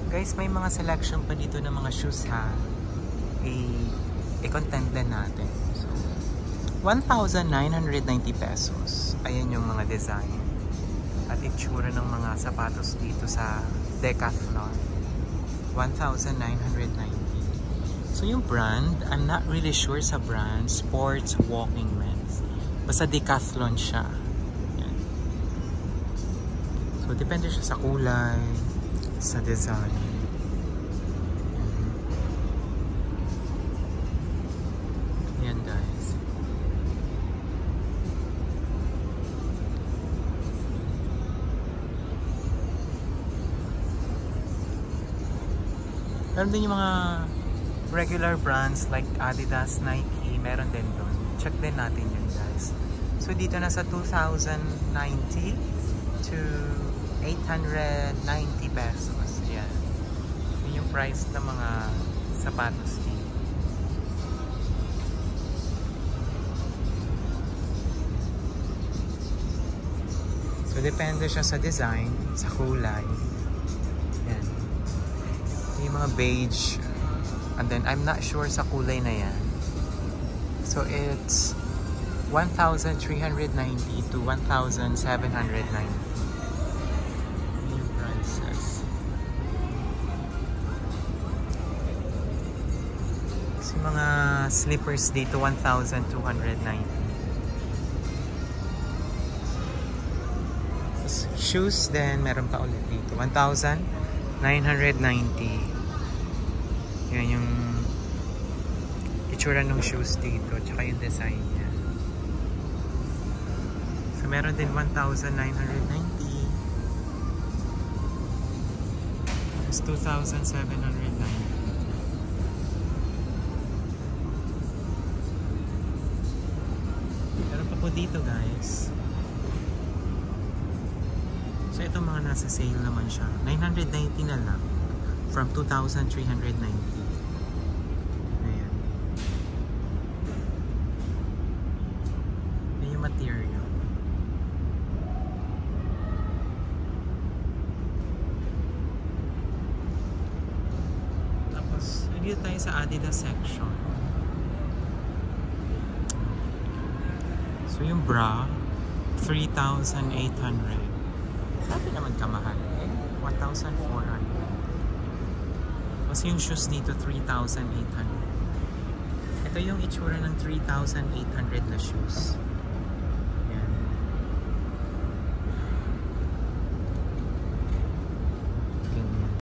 Guys, may mga selection pa dito ng mga shoes ha. I-content din natin. So, 1,990 pesos. Ayan yung mga design. At itsura ng mga sapatos dito sa Decathlon. 1,990. So yung brand, I'm not really sure sa brand. Sports Walking Men's. Basta Decathlon siya. Yan. So depende siya sa kulay, sa design. Yan guys. Meron din yung mga regular brands like Adidas, Nike, meron din doon. Check din natin yun guys. So dito na sa 2,090 to 890 pesos. Yan. Yun yung price ng mga sapatos dito. So depende siya sa design, sa kulay. Yan. Yung mga beige. And then I'm not sure sa kulay na yan. So it's 1,390 to 1,790. Yung prices. So mga slippers dito 1,290. Shoes then meron pa ulit dito 1,990. Yan yung itsura ng shoes dito tsaka yung design niya. So meron din 1,990. It's 2,790. Meron pa po dito guys. So ito mga nasa sale naman siya. 990 na lang from 2,390. Ayan. Ayan yung material. Tapos, dito tayo sa Adidas section. So yung bra, 3,800. Sabi naman kamahal eh, 1,400. Kasi yung shoes dito 3,800. Ito yung itsura ng 3,800 na shoes.